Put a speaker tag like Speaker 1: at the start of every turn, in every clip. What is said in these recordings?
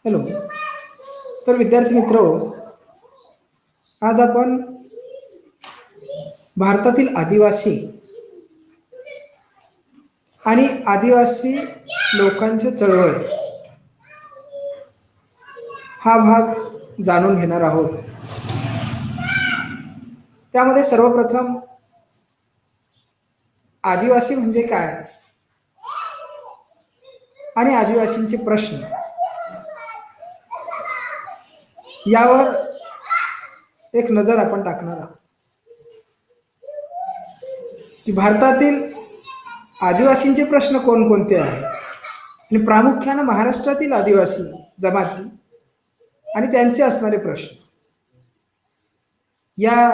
Speaker 1: Hello. तर विद्यार्थी मित्र, आज आपण भारतातील आदिवासी आणि आदिवासी लोकांच्या चळवळ हा भाग जाणून घेणार आहोत. त्यामध्ये सर्वप्रथम आदिवासी म्हणजे काय आणि आदिवासींचे प्रश्न यावर एक नजर आपण टाकणार आहोत की भारतातील आदिवासींचे प्रश्न कोणकोणते आहेत आणि प्रामुख्याने महाराष्ट्रातील आदिवासी जमाती आणि त्यांचे असणारे प्रश्न या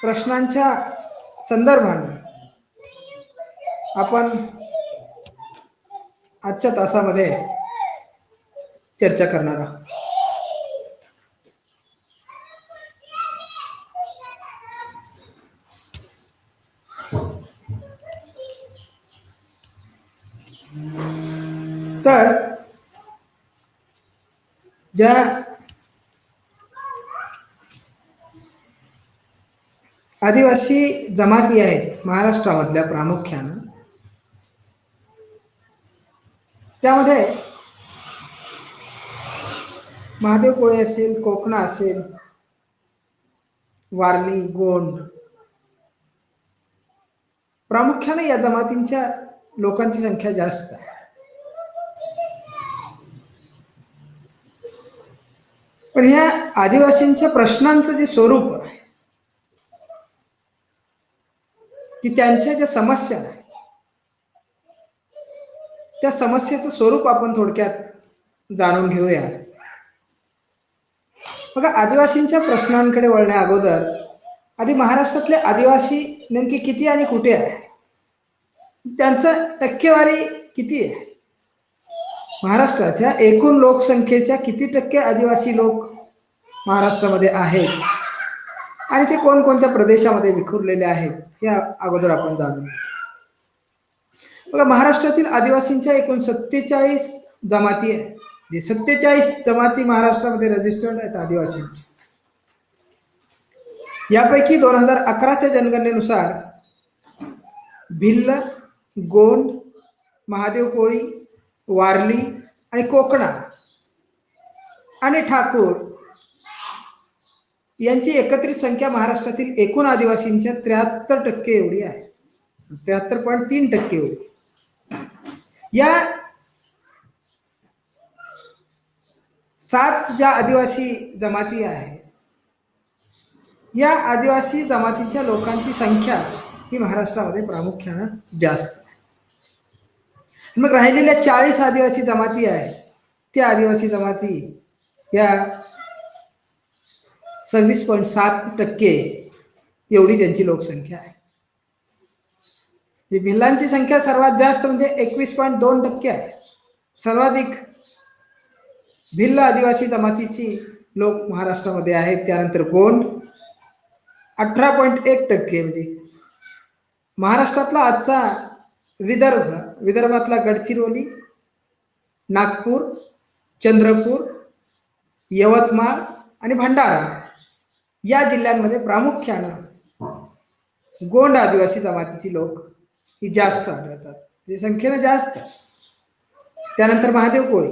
Speaker 1: प्रश्नांच्या संदर्भाने आपण आजच्या तासामध्ये चर्चा करणार आहोत. तर ज्या आदिवासी जमाती आहेत महाराष्ट्रामधल्या प्रामुख्यानं, त्यामध्ये महादेव कोळी असेल, कोकणा असेल, वारली, गोंड, प्रामुख्याने या जमातींच्या लोकांची संख्या जास्त आहे. पण ह्या आदिवासींच्या प्रश्नांचं जे स्वरूप आहे की त्यांच्या ज्या समस्या आहे त्या समस्येचं स्वरूप आपण थोडक्यात जाणून घेऊया. बघा, आदिवासींच्या प्रश्नांकडे वळण्या अगोदर आधी महाराष्ट्रातले आदिवासी नेमके किती आणि कुठे आहे, त्यांचं टक्केवारी किती आहे, महाराष्ट्राच्या एकूण लोकसंख्येच्या किती टक्के आदिवासी लोक महाराष्ट्रामध्ये आहेत आणि ते कोणकोणत्या प्रदेशामध्ये विखुरलेले आहेत हे अगोदर आपण जाणून घेऊ. बघा, महाराष्ट्रातील आदिवासींच्या एकूण 47 जमाती आहेत. जे 47 जमाती महाराष्ट्रामध्ये रजिस्टर्ड आहेत आदिवासींच्या, यापैकी 2011च्या जनगणनेनुसार भिल्ल, गोंड, महादेव कोळी, वारली आणि कोकणा आणि ठाकूर यांची एकत्रित संख्या महाराष्ट्रातील एकूण आदिवासींच्या 73% एवढी आहे. 73.3% एवढी. या 7 ज्या आदिवासी जमाती आहेत, या आदिवासी जमातीच्या लोकांची संख्या ही महाराष्ट्रामध्ये प्रामुख्याने जास्त आहे. मग राहिलेल्या 40 आदिवासी जमाती आहेत, त्या आदिवासी जमाती या 26.7% एवढी त्यांची लोकसंख्या आहे. भिल्लांची संख्या सर्वात जास्त म्हणजे 21.2% आहे. सर्वाधिक भिल्ल आदिवासी जमातीची लोक महाराष्ट्रामध्ये आहेत. त्यानंतर गोंड 18.1%, म्हणजे महाराष्ट्रातला आजचा विदर्भातला गडचिरोली, नागपूर, चंद्रपूर, यवतमाळ आणि भंडारा या जिल्ह्यांमध्ये प्रामुख्यानं गोंड आदिवासी जमातीची लोक ही जास्त आढळतात, म्हणजे संख्येनं जास्त. त्यानंतर महादेव कोळी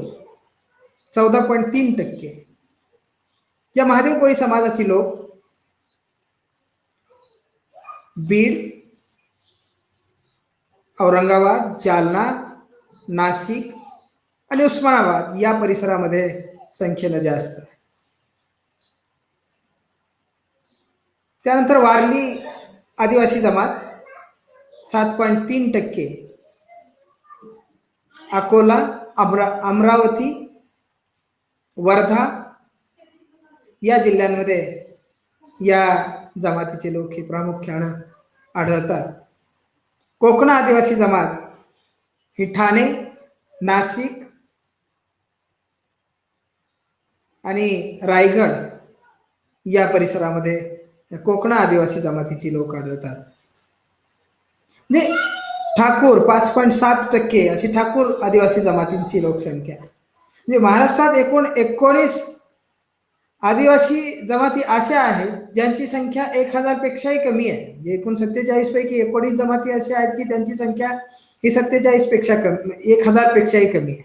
Speaker 1: 14.3%. या महादेव कोळी समाजाची लोक बीड, औरंगाबाद, जालना, नाशिक आणि उस्मानाबाद या परिसरामध्ये संख्येनं जास्त. त्यानंतर वारली आदिवासी जमात 7.3%. अकोला, अमरावती, वर्धा या जिल्ह्यांमध्ये या जमातीचे लोक हे प्रामुख्यानं आढळतात. कोकणा आदिवासी जमात ही ठाणे, नाशिक आणि रायगड या परिसरामध्ये कोकणा आदिवासी जमातीची लोक आढळतात. म्हणजे ठाकूर 5.7% अशी ठाकूर आदिवासी जमातींची लोकसंख्या आहे. म्हणजे महाराष्ट्रात एकूण 19 आदिवासी जमाती अशा आहेत ज्यांची संख्या 1,000 पेक्षाही कमी आहे. म्हणजे एकूण 47 पैकी 19 जमाती अशा आहेत की त्यांची संख्या ही 47 पेक्षा कमी, 1,000 पेक्षाही कमी आहे.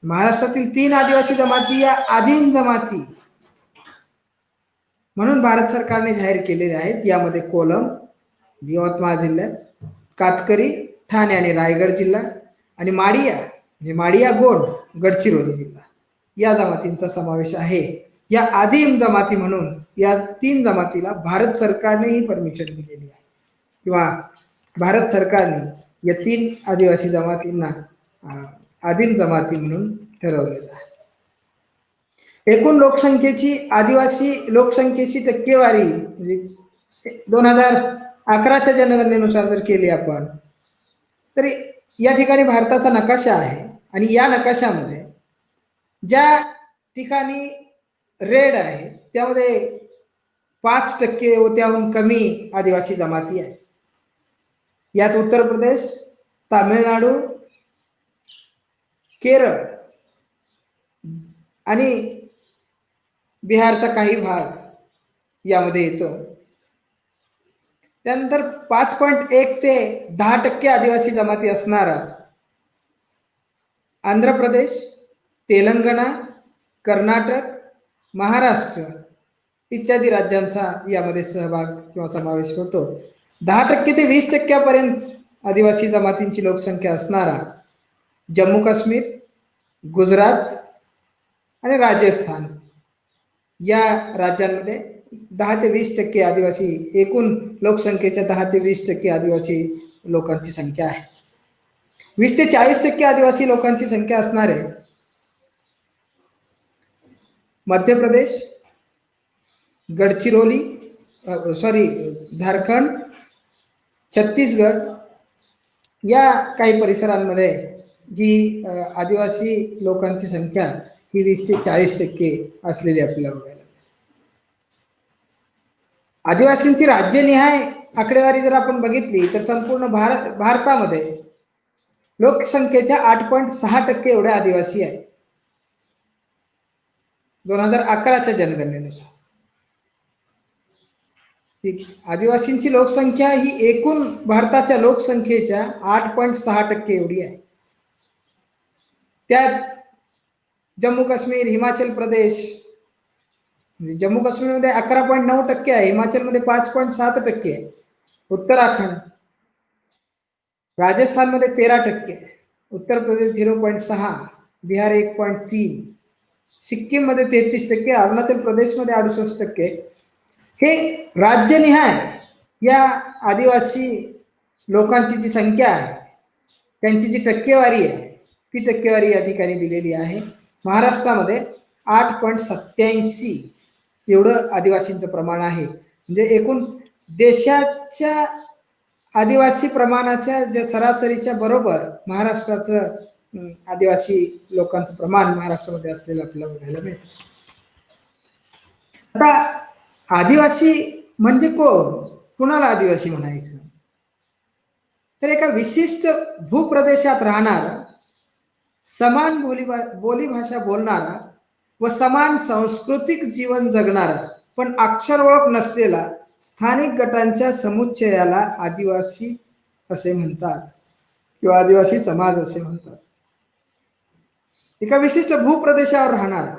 Speaker 1: महाराष्ट्रातील 3 आदिवासी जमाती या आदिम जमाती म्हणून भारत सरकारने जाहीर केलेले आहेत. यामध्ये कोलम यवतमाळ जिल्ह्यात, कातकरी ठाणे आणि रायगड जिल्हा आणि माडिया म्हणजे माडिया गोंड गडचिरोली जिल्हा या जमातींचा समावेश आहे. या आदिम जमाती म्हणून या 3 जमातीला भारत सरकारने ही परमिशन दिलेली आहे किंवा भारत सरकारने या 3 आदिवासी जमातींना आदिम जमाती म्हणून ठरवलेलं आहे. एकूण लोकसंख्येची आदिवासी लोकसंख्येची टक्केवारी म्हणजे 2011च्या जनगणनेनुसार जर केली आपण तर या ठिकाणी भारताचा नकाशा आहे आणि या नकाशामध्ये ज्या ठिकाणी रेड आहे त्यामध्ये 5% व त्याहून कमी आदिवासी जमाती आहेत. यात उत्तर प्रदेश, तामिळनाडू, केरळ आणि बिहारचा काही भाग यामध्ये येतो. त्यानंतर 5.1 ते 10% आदिवासी जमाती असणारा आंध्र प्रदेश, तेलंगणा, कर्नाटक, महाराष्ट्र इत्यादी राज्यांचा यामध्ये सहभाग किंवा समावेश होतो. 10% ते 20% आदिवासी जमातींची लोकसंख्या असणारा जम्मू काश्मीर, गुजरात आणि राजस्थान या राज्यांमध्ये 10 ते 20% आदिवासी, एकूण लोकसंख्येच्या 10 ते 20% आदिवासी लोकांची संख्या आहे. 20 ते 40% आदिवासी लोकांची संख्या असणारे मध्य प्रदेश, गडचिरोली झारखंड, छत्तीसगड या काही परिसरांमध्ये जी आदिवासी लोकांची संख्या ही 20 ते 40% असलेली आपल्याला बघायला. आदिवासींची राज्यनिहाय आकडेवारी जर आपण बघितली तर संपूर्ण भारतामध्ये लोकसंख्येच्या 8.6% एवढे आदिवासी आहेत 2011च्या जनगणनेनुसार. आदिवासींची लोकसंख्या ही एकूण भारताच्या लोकसंख्येच्या 8.6% एवढी आहे. त्यात जम्मू काश्मीर, हिमाचल प्रदेश, म्हणजे जम्मू काश्मीरमध्ये 11.9% आहे, हिमाचलमध्ये 5.7% आहे, उत्तराखंड, राजस्थानमध्ये 13%, उत्तर प्रदेश 0.6, बिहार 1.3, सिक्कीम मध्ये 33%, अरुणाचल प्रदेशमध्ये 68%. हे राज्यनिहाय या आदिवासी लोकांची जी संख्या आहे त्यांची जी टक्केवारी आहे ती टक्केवारी या ठिकाणी दिलेली आहे. महाराष्ट्रामध्ये 8.87 एवढं आदिवासींचं प्रमाण आहे. म्हणजे एकूण देशाच्या आदिवासी प्रमाणाच्या ज्या सरासरीच्या बरोबर महाराष्ट्राचं आदिवासी लोकांचं प्रमाण महाराष्ट्रामध्ये असलेलं आपल्याला बघायला मिळतं. आता आदिवासी म्हणजे कोण, कुणाला आदिवासी म्हणायचं तर एका विशिष्ट भूप्रदेशात राहणारा, समान बोलीभाषा बोलणारा व समान सांस्कृतिक जीवन जगणारा पण अक्षर ओळख नसलेला स्थानिक गटांच्या समुच्चयाला आदिवासी असे म्हणतात किंवा आदिवासी समाज असे म्हणतात. एका विशिष्ट भूप्रदेशावर राहणारा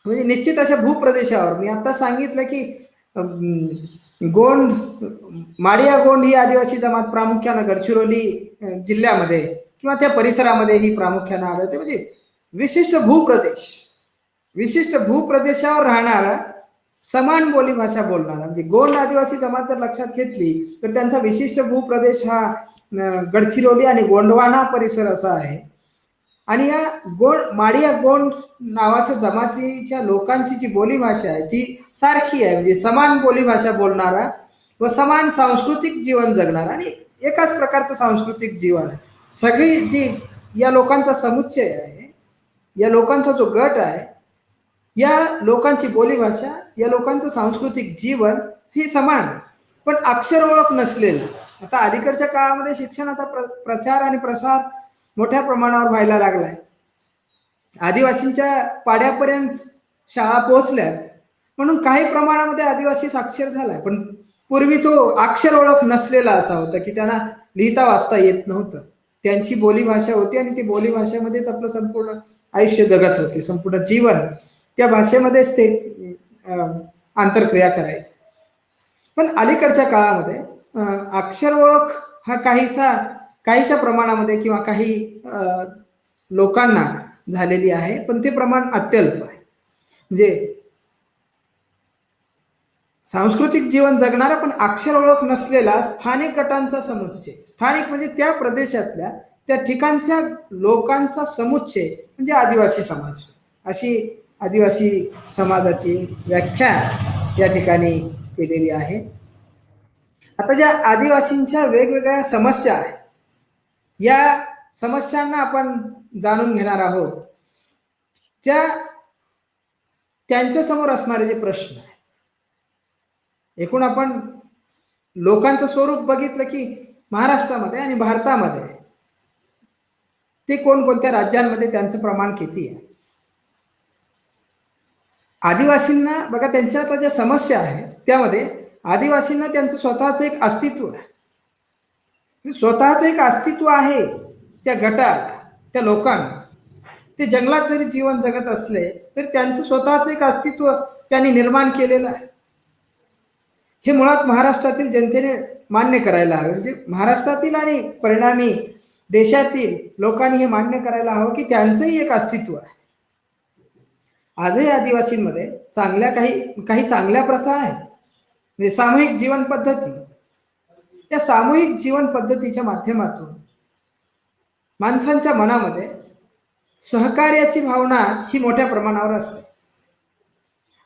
Speaker 1: म्हणजे निश्चित अशा भूप्रदेशावर, मी आता सांगितलं की गोंड, माडिया गोंड ही आदिवासी जमात प्रामुख्याने गडचिरोली जिल्ह्यामध्ये किंवा त्या परिसरामध्ये ही प्रामुख्याने आढळते. म्हणजे विशिष्ट भूप्रदेशावर राहणारा, समान बोलीभाषा बोलणारा. म्हणजे गोंड आदिवासी जमात जर लक्षात घेतली तर त्यांचा विशिष्ट भूप्रदेश हा गडचिरोली आणि गोंडवाना परिसर असा आहे. आणि या माडिया गोंड नावाच्या जमातीच्या लोकांची जी बोलीभाषा आहे ती सारखी आहे, म्हणजे समान बोलीभाषा बोलणारा व समान सांस्कृतिक जीवन जगणारा आणि एकाच प्रकारचं सांस्कृतिक जीवन आहे. सगळी जी या लोकांचा समुच्चय आहे, या लोकांचा जो गट आहे, या लोकांची बोलीभाषा, या लोकांचं सांस्कृतिक जीवन हे समान आहे पण अक्षर ओळख नसलेलं. आता अलीकडच्या काळामध्ये शिक्षणाचा प्रचार आणि प्रसार मोठ्या प्रमाणावर व्हायला लागलाय. आदिवासींच्या पाड्यापर्यंत शाळा पोहोचल्या म्हणून काही प्रमाणामध्ये आदिवासी साक्षर झालाय, पण पूर्वी तो अक्षर ओळख नसलेला असा होता की त्यांना लिहिता वाचता येत नव्हतं. त्यांची बोलीभाषा होती आणि ती बोलीभाषेमध्येच आपलं संपूर्ण आयुष्य जगत होते, संपूर्ण जीवन त्या भाषेमध्येच ते आंतरक्रिया करायचे. पण अलीकडच्या काळामध्ये अक्षर ओळख हा काहीशा प्रमाणामध्ये किंवा काही लोकांना झालेली आहे, पण ते प्रमाण अत्यल्प आहे. म्हणजे सांस्कृतिक जीवन जगणारा पण अक्षर ओळख नसलेला स्थानिक गटांचा समुच्चय, स्थानिक म्हणजे त्या प्रदेशातल्या त्या ठिकाणच्या लोकांचा समुच्चय म्हणजे आदिवासी समाज, अशी आदिवासी समाजाची व्याख्या या ठिकाणी केलेली आहे. आता ज्या आदिवासींच्या वेगवेगळ्या समस्या आहेत, या समस्यांना आपण जाणून घेणार आहोत. त्यांच्या समोर असणारे जे प्रश्न आहेत, एकूण आपण लोकांचं स्वरूप बघितलं की महाराष्ट्रामध्ये आणि भारतामध्ये ते कोणकोणत्या राज्यांमध्ये त्यांचं प्रमाण किती आहे. आदिवासींना बघा, त्यांच्या आता ज्या समस्या आहेत त्यामध्ये आदिवासींना त्यांचं स्वतःचं एक अस्तित्व आहे, स्वतःचं एक अस्तित्व आहे त्या गटाला, त्या लोकांना. ते जंगलात जरी जीवन जगत असले तरी त्यांचं स्वतःचं एक अस्तित्व त्यांनी निर्माण केलेलं आहे. हे मुळात महाराष्ट्रातील जनतेने मान्य करायला हवे. म्हणजे महाराष्ट्रातील आणि परिणामी देशातील लोकांनी हे मान्य करायला हवं की त्यांचंही एक अस्तित्व आहे. आजही आदिवासींमध्ये काही चांगल्या प्रथा आहेत, म्हणजे सामूहिक जीवन पद्धती. या सामूहिक जीवन पद्धतीच्या माध्यमातून माणसांच्या मनामध्ये सहकार्याची भावना ही मोठ्या प्रमाणावर असते.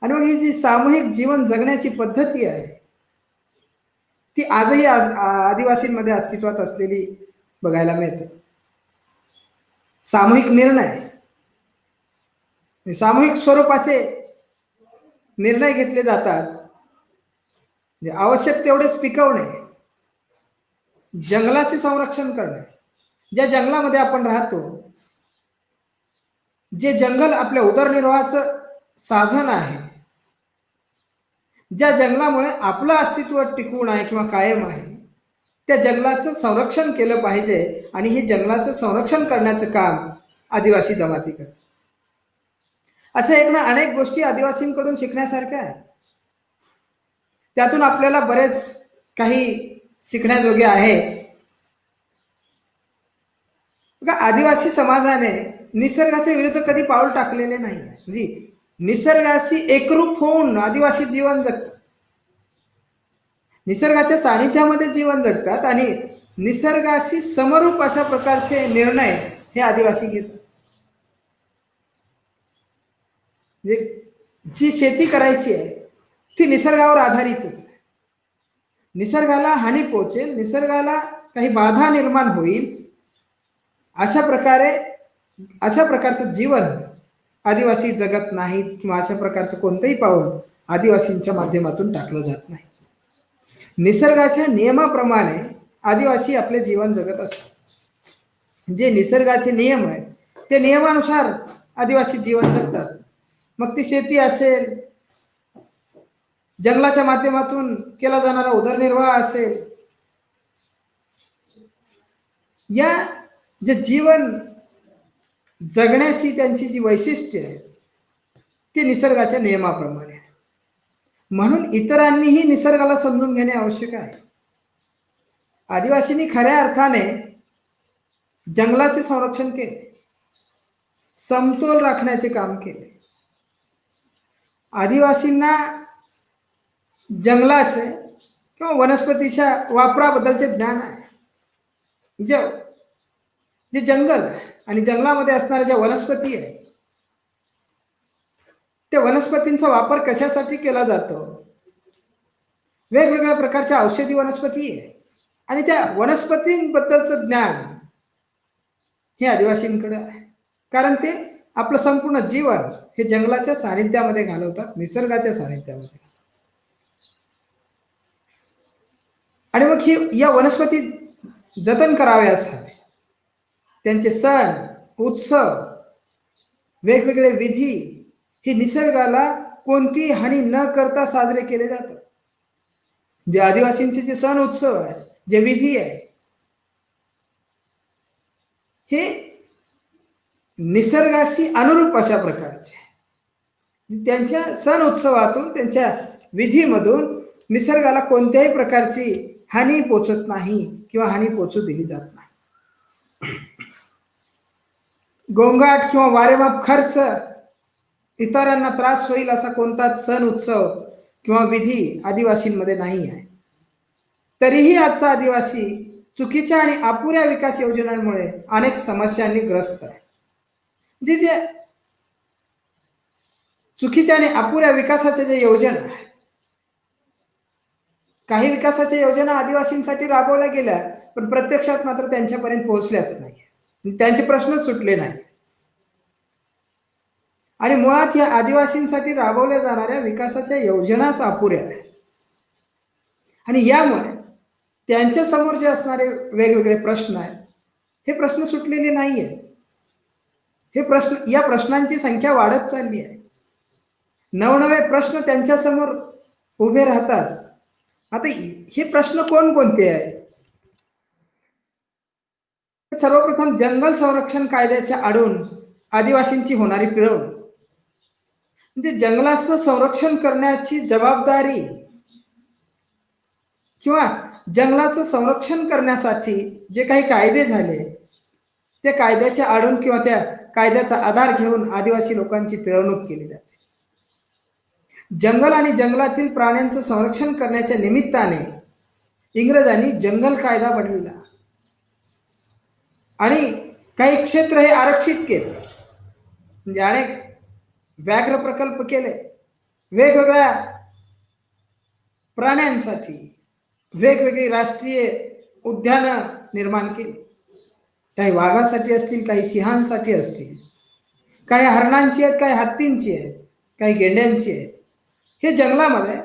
Speaker 1: आणि मग ही जी सामूहिक जीवन जगण्याची पद्धती आहे ती आजही आदिवासींमध्ये अस्तित्वात असलेली बघायला मिळते. सामूहिक निर्णय, सामूहिक स्वरूपाचे निर्णय घेतले जातात. आवश्यक तेवढेच पिकवणे, जंगलाचे संरक्षण करणे. ज्या जंगलामध्ये आपण राहतो, जे जंगल आपल्या उदरनिर्वाहाचं साधन आहे, ज्या जंगलामुळे आपलं अस्तित्व टिकून आहे किंवा कायम आहे, त्या जंगलाचं संरक्षण केलं पाहिजे. आणि हे जंगलाचं संरक्षण करण्याचं काम आदिवासी जमाती करतात. अशा एक ना अनेक गोष्टी आदिवासींकडून शिकण्यासारख्या आहेत. त्यातून आपल्याला बरेच काही शिकण्याजोगे आहे. आदिवासी समाजाने निसर्गाच्या विरुद्ध कधी पाऊल टाकलेले नाही. म्हणजे निसर्गाशी एकरूप होऊन आदिवासी जीवन जगतात, निसर्गाच्या सानिध्यामध्ये जीवन जगतात आणि निसर्गाशी समरूप अशा प्रकारचे निर्णय हे आदिवासी घेतात. जी शेती करायची आहे ती निसर्गावर आधारितच आहे. निसर्गाला हानी पोहोचेल, निसर्गाला काही बाधा निर्माण होईल, अशा प्रकारचं जीवन आदिवासी जगत नाहीत किंवा अशा प्रकारचं कोणतंही पाऊल आदिवासींच्या माध्यमातून टाकलं जात नाही. निसर्गाच्या नियमाप्रमाणे आदिवासी आपले जीवन जगत असतात. जे निसर्गाचे नियम आहेत ते नियमानुसार आदिवासी जीवन जगतात. मग ती शेती असेल, जंगलाच्या माध्यमातून केला जाणारा उदरनिर्वाह असेल, या जे जीवन जगण्याची त्यांची जी वैशिष्ट्य आहे ती निसर्गाच्या नियमाप्रमाणे. म्हणून इतरांनीही निसर्गाला समजून घेणे आवश्यक आहे. आदिवासींनी खऱ्या अर्थाने जंगलाचे संरक्षण केले, समतोल राखण्याचे काम केले. आदिवासींना जंगलाचे किंवा वनस्पतीच्या वापराबद्दलचे ज्ञान आहे. जे जंगल आहे आणि जंगलामध्ये असणाऱ्या ज्या वनस्पती आहे, त्या वनस्पतींचा वापर कशासाठी केला जातो, वेगवेगळ्या प्रकारच्या औषधी वनस्पती आहे आणि त्या वनस्पतींबद्दलचं ज्ञान हे आदिवासींकडे आहे. कारण ते आपलं संपूर्ण जीवन हे जंगलाच्या सानिध्यामध्ये घालवतात, निसर्गाच्या सानिध्यामध्ये. आणि मग ही या वनस्पती जतन कराव्यास हवे. त्यांचे सण, उत्सव, वेगवेगळे विधी हे निसर्गाला कोणतीही हानी न करता साजरे केले जातात. जे आदिवासींचे जे सण उत्सव आहे, जे विधी आहे, हे निसर्गाशी अनुरूप अशा प्रकारचे. त्यांच्या सण उत्सवातून, त्यांच्या विधीमधून निसर्गाला कोणत्याही प्रकारची हानी पोचत नाही किंवा हानी पोचू दिली जात नाही. गोंगाट किंवा वारेमाप खर्च, इतरांना त्रास होईल असा कोणताच सण उत्सव किंवा विधी आदिवासींमध्ये नाही आहे. तरीही आजचा आदिवासी चुकीच्या आणि अपुऱ्या विकास योजनांमुळे अनेक समस्यांनी ग्रस्त आहे. जे जे चुकीच्या आणि अपुऱ्या विकासाच्या ज्या योजना आहे, काही विकासाच्या योजना आदिवासींसाठी राबवल्या गेल्या, पण प्रत्यक्षात मात्र त्यांच्यापर्यंत पोहोचल्याच नाही, त्यांचे प्रश्न सुटले नाही. आणि मुळात या आदिवासींसाठी राबवल्या जाणाऱ्या विकासाच्या योजनाच अपुऱ्या आहे. आणि यामुळे त्यांच्या समोर जे असणारे वेगवेगळे प्रश्न आहेत, हे प्रश्न सुटलेले नाही आहेत. या प्रश्नांची संख्या वाढत चालली आहे. नवनवे प्रश्न त्यांच्या समोर उभे राहतात. आता हे प्रश्न कोणकोणते आहेत? सर्वप्रथम जंगल संरक्षण कायद्याच्या आडून आदिवासींची होणारी पिळवणूक. म्हणजे जंगलाचं संरक्षण करण्याची जबाबदारी किंवा जंगलाचं संरक्षण करण्यासाठी जे काही कायदे झाले, त्या कायद्याच्या आडून किंवा त्या कायद्याचा आधार घेऊन आदिवासी लोकांची पिळवणूक केली जाते. जंगल आणि जंगलातील प्राण्यांचं संरक्षण करण्याच्या निमित्ताने इंग्रजांनी जंगल कायदा बनविला आणि काही क्षेत्र हे आरक्षित केले. म्हणजे अनेक व्याघ्र प्रकल्प केले, वेगवेगळ्या प्राण्यांसाठी वेगवेगळी राष्ट्रीय उद्यानं निर्माण केली. काही वाघासाठी असतील, काही सिंहांसाठी असतील, काही हरणांची आहेत, काही हत्तींची आहेत, काही गेंड्यांची आहेत. हे जंगलामध्ये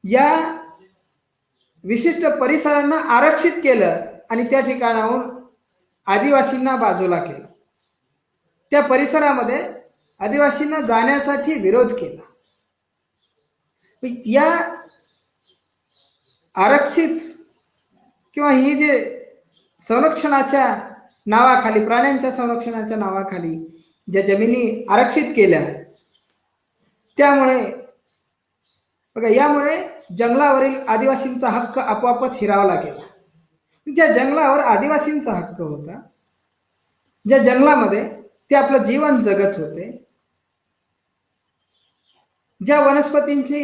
Speaker 1: या विशिष्ट परिसरांना आरक्षित केलं आणि त्या ठिकाणाहून आदिवासींना बाजूला केलं. त्या परिसरामध्ये आदिवासींना जाण्यासाठी विरोध केला. या आरक्षित किंवा ही जे संरक्षणाच्या नावाखाली, प्राण्यांच्या संरक्षणाच्या नावाखाली ज्या जमिनी आरक्षित केल्या, त्यामुळे बघा, यामुळे जंगलावरील आदिवासींचा हक्क आपोआपच हिरावला गेला. ज्या जंगलावर आदिवासींचा हक्क होता, ज्या जंगलामध्ये ते आपलं जीवन जगत होते, ज्या वनस्पतींची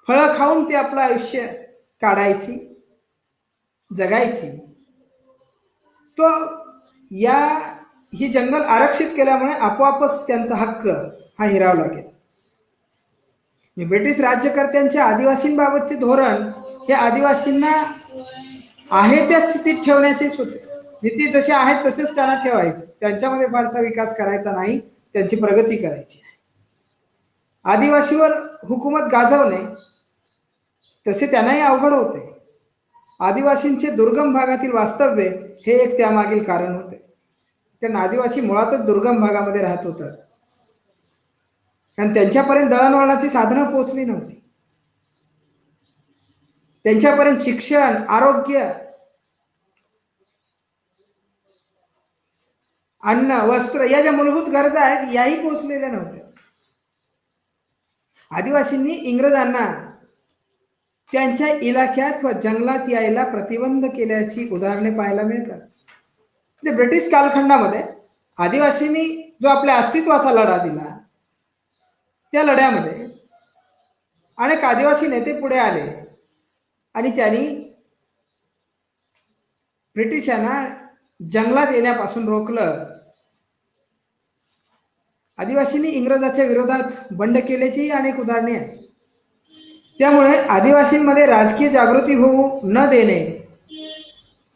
Speaker 1: फळं खाऊन ते आपलं आयुष्य काढायची, जगायची, तो ही जंगल आरक्षित केल्यामुळे आपोआपच त्यांचा हक्क हा हिरावला गेला. ब्रिटिश राज्यकर्त्यांचे आदिवासींबाबतचे धोरण हे आदिवासींना आहे त्या स्थितीत ठेवण्याचेच होते. नीती जसे आहेत तसेच त्यांना ठेवायचं, त्यांच्यामध्ये फारसा विकास करायचा नाही, त्यांची प्रगती करायची. आदिवासीवर हुकूमत गाजवणे तसे त्यांनाही अवघड होते. आदिवासींचे दुर्गम भागातील वास्तव्य हे एक त्यामागील कारण होते. कारण आदिवासी मुळातच दुर्गम भागामध्ये राहत होतात, कारण त्यांच्यापर्यंत दळणवळणाची साधनं पोहोचली नव्हती. त्यांच्यापर्यंत शिक्षण, आरोग्य, अन्न, वस्त्र या ज्या मूलभूत गरजा आहेत, याही पोहोचलेल्या नव्हत्या. आदिवासींनी इंग्रजांना त्यांच्या इलाक्यात व जंगलात यायला प्रतिबंध केल्याची उदाहरणे पाहायला मिळतात. म्हणजे ब्रिटिश कालखंडामध्ये आदिवासींनी जो आपल्या अस्तित्वाचा लढा दिला, त्या लढ्यामध्ये अनेक आदिवासी नेते पुढे आले आणि त्यांनी ब्रिटिशांना जंगलात येण्यापासून रोखलं. आदिवासींनी इंग्रजाच्या विरोधात बंड केल्याची अनेक उदाहरणे आहेत. त्यामुळे आदिवासींमध्ये राजकीय जागृती होऊ न देणे,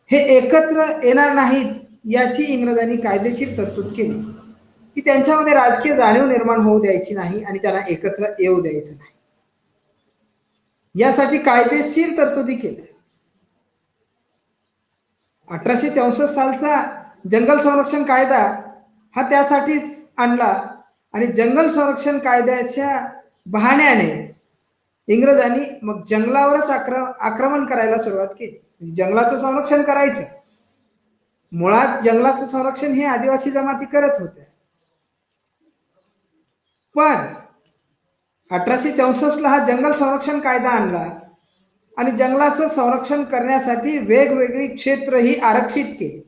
Speaker 1: हे एकत्र येणार नाहीत याची इंग्रजांनी कायदेशीर तरतूद केली, की त्यांच्यामध्ये राजकीय जाणीव निर्माण होऊ द्यायची नाही आणि त्यांना एकत्र येऊ द्यायचं नाही. यासाठी कायदेशीर तरतुदी केल्या. 1864 सालचा जंगल संरक्षण कायदा हा त्यासाठीच आणला आणि जंगल संरक्षण कायद्याच्या बहाण्याने इंग्रजांनी मग जंगलावरच आक्रमण करायला सुरुवात केली. जंगलाचं संरक्षण करायचं. मुळात जंगलाचं संरक्षण हे आदिवासी जमाती करत होत्या. पण 1864 ला हा जंगल संरक्षण कायदा आणला आणि जंगलाचं संरक्षण करण्यासाठी वेगवेगळी क्षेत्र ही आरक्षित केली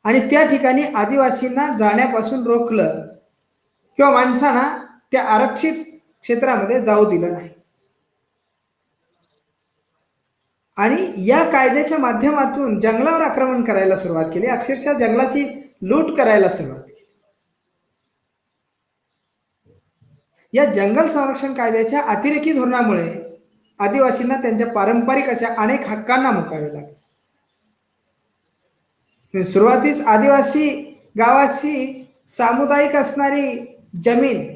Speaker 1: आणि त्या ठिकाणी आदिवासींना जाण्यापासून रोखलं किंवा माणसांना त्या आरक्षित क्षेत्रामध्ये जाऊ दिलं नाही. आणि या कायद्याच्या माध्यमातून जंगलावर आक्रमण करायला सुरुवात केली. अक्षरशः जंगलाची लूट करायला सुरुवात केली. या जंगल संरक्षण कायद्याच्या अतिरेकी धोरणामुळे आदिवासींना त्यांच्या पारंपरिक अशा अनेक हक्कांना मुकावे लागले. सुरुवातीस आदिवासी गावाची सामुदायिक असणारी जमीन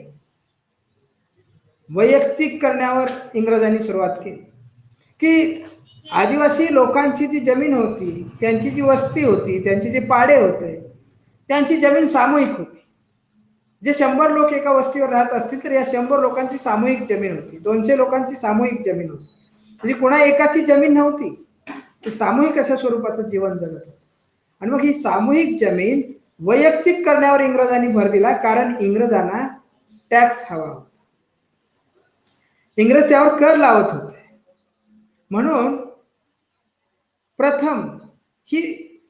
Speaker 1: वैयक्तिक करण्यावर इंग्रजांनी सुरुवात केली की आदिवासी लोकांची जी जमीन होती, त्यांची जी वस्ती होती, त्यांचे जे पाडे होते, त्यांची जमीन सामूहिक होती. जे 100 लोक एका वस्तीवर राहत असतील तर या 100 लोकांची सामूहिक जमीन होती. 200 लोकांची सामूहिक जमीन होती. म्हणजे कुणा एकाची जमीन नव्हती. ते सामूहिक अशा स्वरूपाचं जीवन जगत होतं. आणि मग ही सामूहिक जमीन वैयक्तिक करण्यावर इंग्रजांनी भर दिला, कारण इंग्रजांना टॅक्स हवा होता. इंग्रज त्यावर कर लावत होते. म्हणून प्रथम ही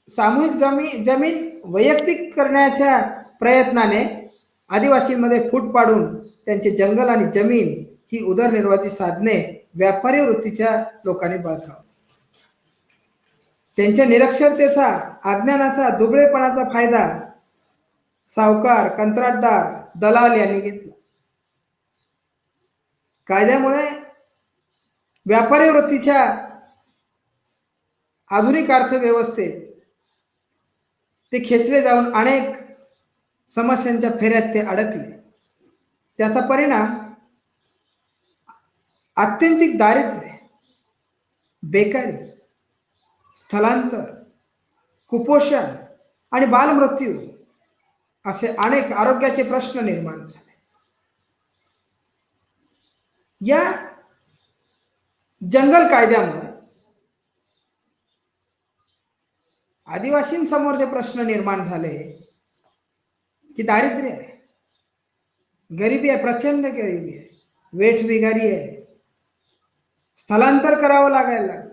Speaker 1: सामूहिक जमीन वैयक्तिक करण्याच्या प्रयत्नाने आदिवासींमध्ये फूट पाडून त्यांचे जंगल आणि जमीन ही उदरनिर्वाहाची साधने व्यापारी वृत्तीच्या लोकांनी बळकावली. त्यांच्या निरक्षरतेचा, अज्ञानाचा, दुबळेपणाचा फायदा सावकार, कंत्राटदार, दलाल यांनी घेतला. कायद्यामुळे व्यापारी वृत्तीच्या आधुनिक अर्थव्यवस्थेत ते खेचले जाऊन अनेक समस्यांच्या फेऱ्यात ते अडकले. त्याचा परिणाम आत्यंतिक दारिद्र्य, बेकारी, स्थलांतर, कुपोषण आणि बालमृत्यू असे अनेक आरोग्याचे प्रश्न निर्माण झाले. या जंगल कायद्यामुळे आदिवासींसमोर जे प्रश्न निर्माण झाले की दारिद्र्य आहे, गरिबी आहे, प्रचंड गरिबी आहे, वेठबिगारी आहे, स्थलांतर करावं लागायला लागलं.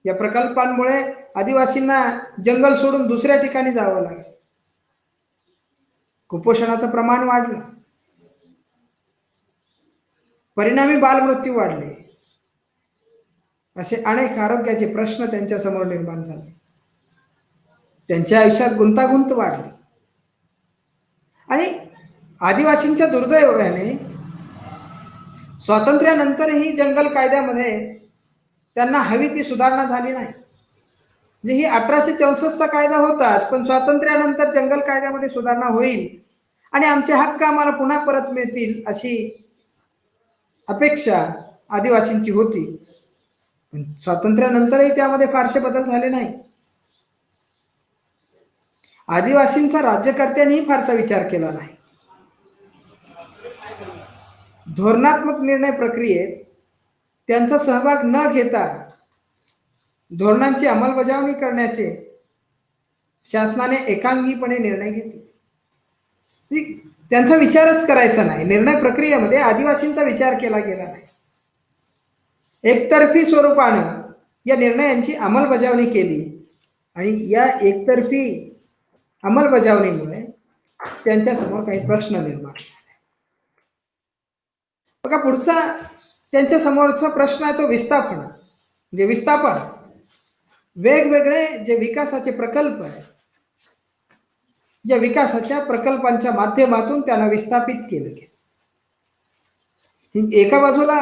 Speaker 1: या प्रकल्पांमुळे आदिवासींना जंगल सोडून दुसऱ्या ठिकाणी जावं लागलं. कुपोषणाचं प्रमाण वाढलं, परिणामी बालमृत्यू वाढले, असे अनेक आरोग्याचे प्रश्न त्यांच्या समोर निर्माण झाले. त्यांच्या आयुष्यात गुंतागुंत वाढली आणि आदिवासींच्या दुर्दैवाने स्वातंत्र्यानंतरही जंगल कायद्यामध्ये त्यांना हवी ती सुधारणा झाली नाही. म्हणजे ही 1864चा कायदा होताच, पण स्वातंत्र्यानंतर जंगल कायद्यामध्ये सुधारणा होईल आणि आमचे हक्क आम्हाला पुन्हा परत मिळतील अशी अपेक्षा आदिवासींची होती. पण स्वातंत्र्यानंतरही त्यामध्ये फारसे बदल झाले नाही. आदिवासींचा राज्यकर्त्यांनी फारसा विचार केला नाही. धोरणात्मक निर्णय प्रक्रियेत त्यांचा सहभाग न घेता धोरणांची अंमलबजावणी करण्याचे शासनाने एकांगीपणे निर्णय घेतले. त्यांचा विचारच करायचा नाही. निर्णय प्रक्रियेमध्ये आदिवासींचा विचार केला गेला नाही. एकतर्फी स्वरूपानं या निर्णयांची अंमलबजावणी केली आणि या एकतर्फी अंमलबजावणीमुळे त्यांच्यासमोर काही प्रश्न निर्माण झाले. बघा, पुढचा त्यांच्या समोरचा प्रश्न आहे तो विस्थापनाचा. म्हणजे विस्थापन, वेगवेगळे जे विकासाचे प्रकल्प आहेत, या विकासाच्या प्रकल्पांच्या माध्यमातून त्यांना विस्थापित केलं गेलं. एका बाजूला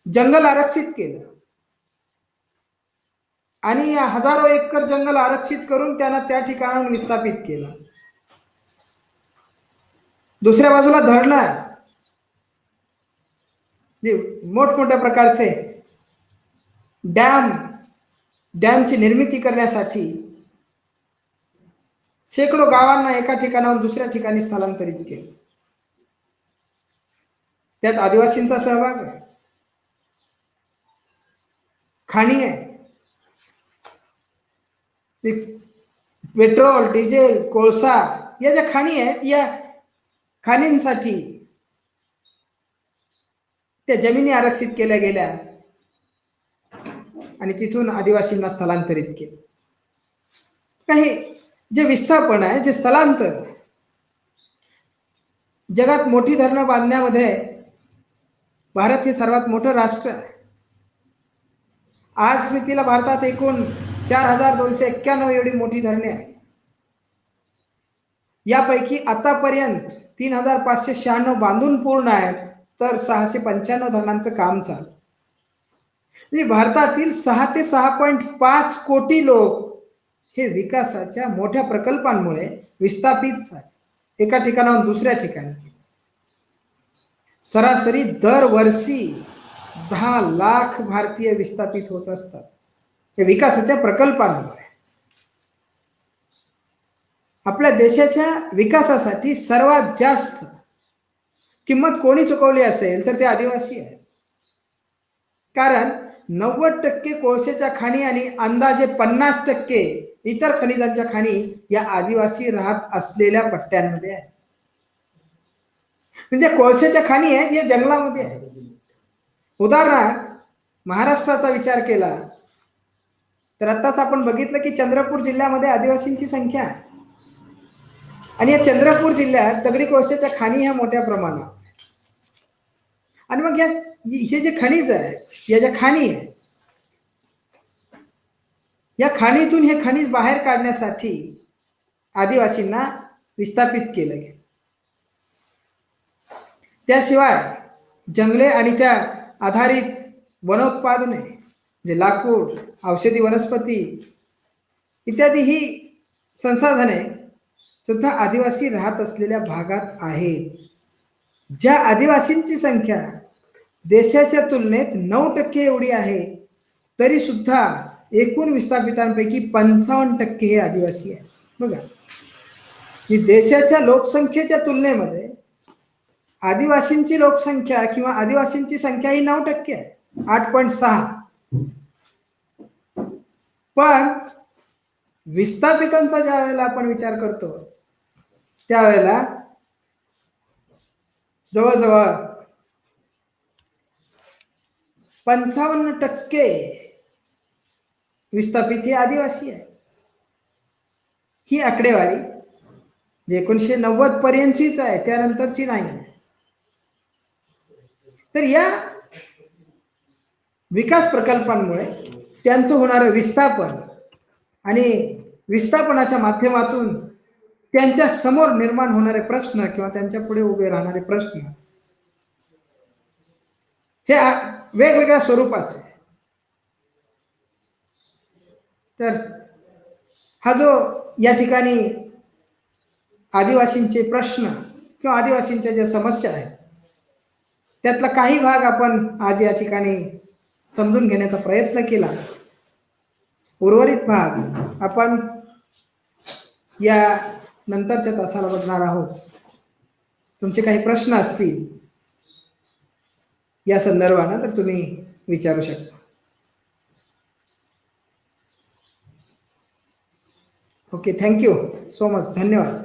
Speaker 1: जंगल आरक्षित केलं आणि हजारो एकर जंगल आरक्षित करून त्यांना त्या ठिकाणाहून विस्थापित केलं. दुसऱ्या बाजूला धरणं आहेत, जे मोठमोठ्या प्रकारचे डॅम डॅमची निर्मिती करण्यासाठी शेकडो गावांना एका ठिकाणाहून दुसऱ्या ठिकाणी स्थलांतरित केले. त्यात आदिवासींचा सहभाग आहे. खाणी आहे, पेट्रोल, डिझेल, कोळसा या ज्या खाणी आहेत, या खाणींसाठी त्या जमिनी आरक्षित केल्या गेल्या आणि तिथून आदिवासींना स्थलांतरित केले. काही जे विस्थापन आहे, जे स्थलांतर, जगात मोठी धरणं बांधण्यामध्ये भारत हे सर्वात मोठं राष्ट्र आहे. आज स्मितीला भारतात एकूण 4291 एवढी मोठी धरणे आहेत. यापैकी आतापर्यंत 3596 बांधून पूर्ण आहेत, तर 695 धरणांचं काम चालू. म्हणजे भारतातील 6 ते 6.5 कोटी लोक हे विकासाच्या मोठ्या प्रकल्पांमुळे विस्थापित झाले, एका ठिकाणाहून दुसऱ्या ठिकाणी. सरासरी दरवर्षी 10 लाख भारतीय विस्थापित होत असतात हे विकासाच्या प्रकल्पांमुळे. आपल्या देशाच्या विकासासाठी सर्वात जास्त किंमत कोणी चुकवली असेल तर ते आदिवासी आहेत. कारण 90% कोळशाच्या खाणी आणि अंदाजे 50% इतर खनिजांच्या खाणी या आदिवासी राहत असलेल्या पट्ट्यांमध्ये आहेत. म्हणजे कोळशाच्या खाणी आहेत या जंगलामध्ये आहेत. उदाहरणार्थ महाराष्ट्राचा विचार केला तर आत्ताच आपण बघितलं की चंद्रपूर जिल्ह्यामध्ये आदिवासींची संख्या आहे आणि या चंद्रपूर जिल्ह्यात दगडी कोळशाच्या खाणी ह्या मोठ्या प्रमाणात. आणि मग हे जे खनिज आहेत, या ज्या खाणी आहेत, या खाणीतून हे खनिज बाहेर काढण्यासाठी आदिवासींना विस्थापित केलं गेलं. त्याशिवाय जंगले आणि त्या आधारित वनोत्पादने, जे लाकूड, औषधी वनस्पती इत्यादी ही संसाधने सुद्धा आदिवासी राहत असलेल्या भागात आहेत. ज्या आदिवासींची संख्या देशाच्या तुलनेत 9% एवढी आहे, तरी सुद्धा एकूण विस्थापितांपैकी 55% हे आदिवासी आहेत. बघा, देशाच्या लोकसंख्येच्या तुलनेमध्ये आदिवासींची लोकसंख्या किंवा आदिवासींची संख्या ही 9% आहे, 8.6. पण विस्थापितांचा ज्या वेळेला आपण विचार करतो त्यावेळेला जवळजवळ 55% विस्थापित हे आदिवासी आहे. ही आकडेवारी 1990 पर्यंतचीच आहे, त्यानंतरची नाही आहे. तर या विकास प्रकल्पांमुळे त्यांचं होणारं विस्थापन आणि विस्थापनाच्या माध्यमातून त्यांच्या समोर निर्माण होणारे प्रश्न किंवा त्यांच्या पुढे उभे राहणारे प्रश्न हे वेगवेगळ्या स्वरूपाचे. तर हा जो या ठिकाणी आदिवासींचे प्रश्न किंवा आदिवासींच्या ज्या समस्या आहेत त्यातला काही भाग आपण आज या ठिकाणी समजून घेण्याचा प्रयत्न केला. उर्वरित भाग आपण या नंतरच्या तासाला बघणार आहोत. तुमचे काही प्रश्न असतील या संदर्भानं तर तुम्ही विचारू शकता. ओके, थँक्यू सो मच, धन्यवाद.